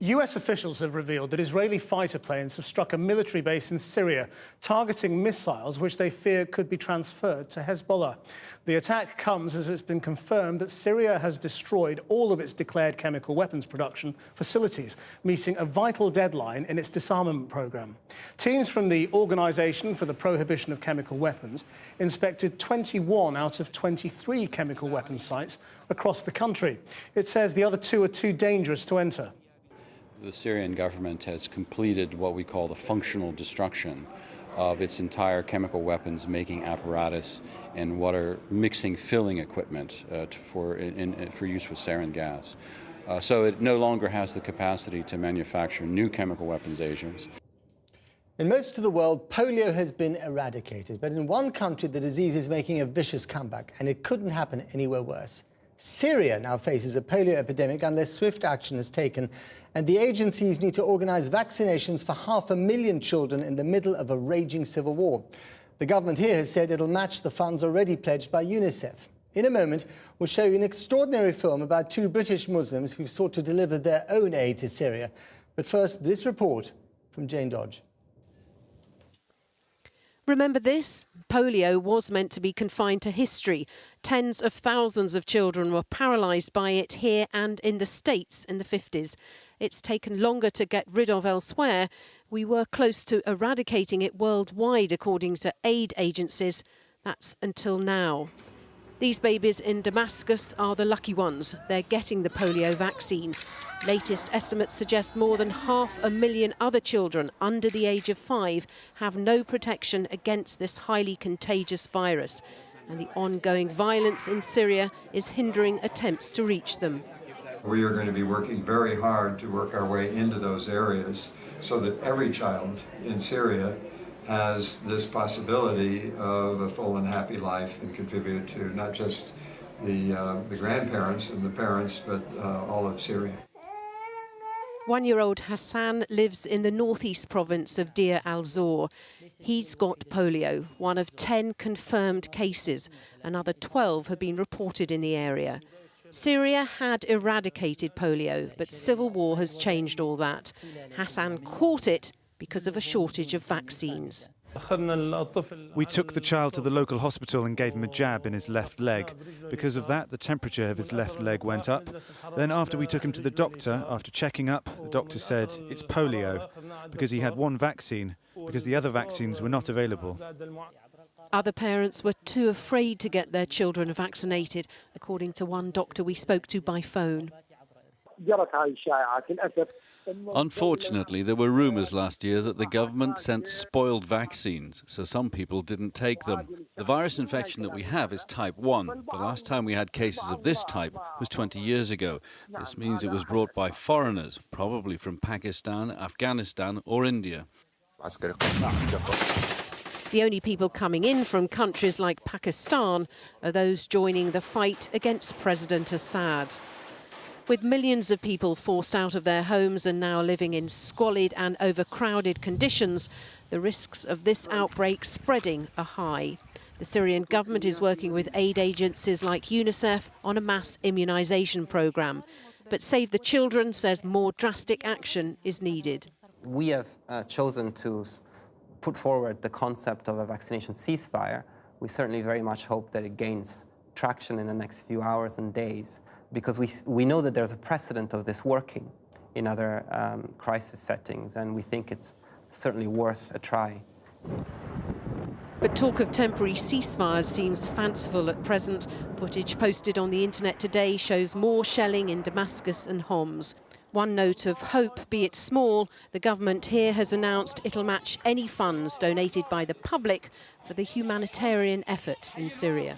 US officials have revealed that Israeli fighter planes have struck a military base in Syria, targeting missiles which they fear could be transferred to Hezbollah. The attack comes as it's been confirmed that Syria has destroyed all of its declared chemical weapons production facilities, meeting a vital deadline in its disarmament program. Teams from the Organisation for the Prohibition of Chemical Weapons inspected 21 out of 23 chemical weapons sites across the country. It says the other two are too dangerous to enter. The Syrian government has completed what we call the functional destruction of its entire chemical weapons making apparatus and water mixing filling equipment for use with sarin gas. So it no longer has the capacity to manufacture new chemical weapons agents. In most of the world, polio has been eradicated, but in one country the disease is making a vicious comeback, and it couldn't happen anywhere worse. Syria now faces a polio epidemic unless swift action is taken, and the agencies need to organise vaccinations for 500,000 children in the middle of a raging civil war. The government here has said it'll match the funds already pledged by UNICEF. In a moment, we'll show you an extraordinary film about two British Muslims who've sought to deliver their own aid to Syria. But first, this report from Jane Dodge. Remember this? Polio was meant to be confined to history. Tens of thousands of children were paralysed by it here and in the States in the 50s. It's taken longer to get rid of elsewhere. We were close to eradicating it worldwide, according to aid agencies. That's until now. These babies in Damascus are the lucky ones. They're getting the polio vaccine. Latest estimates suggest more than 500,000 other children under the age of 5 have no protection against this highly contagious virus. And the ongoing violence in Syria is hindering attempts to reach them. We are going to be working very hard to work our way into those areas so that every child in Syria has this possibility of a full and happy life and contribute to not just the grandparents and the parents, but all of Syria. 1-year-old Hassan lives in the northeast province of Deir al-Zor. He's got polio, one of 10 confirmed cases. Another 12 have been reported in the area. Syria had eradicated polio, but civil war has changed all that. Hassan caught it because of a shortage of vaccines. We took the child to the local hospital and gave him a jab in his left leg. Because of that, the temperature of his left leg went up. Then after we took him to the doctor, after checking up, the doctor said it's polio, because he had one vaccine, because the other vaccines were not available. Other parents were too afraid to get their children vaccinated, according to one doctor we spoke to by phone. Unfortunately, there were rumours last year that the government sent spoiled vaccines, so some people didn't take them. The virus infection that we have is type 1. The last time we had cases of this type was 20 years ago. This means it was brought by foreigners, probably from Pakistan, Afghanistan or India. The only people coming in from countries like Pakistan are those joining the fight against President Assad. With millions of people forced out of their homes and now living in squalid and overcrowded conditions, the risks of this outbreak spreading are high. The Syrian government is working with aid agencies like UNICEF on a mass immunisation programme. But Save the Children says more drastic action is needed. We have chosen to put forward the concept of a vaccination ceasefire. We certainly very much hope that it gains traction in the next few hours and days, because we know that there's a precedent of this working in other crisis settings, and we think it's certainly worth a try. But talk of temporary ceasefires seems fanciful at present. Footage posted on the internet today shows more shelling in Damascus and Homs. One note of hope, be it small, the government here has announced it'll match any funds donated by the public for the humanitarian effort in Syria.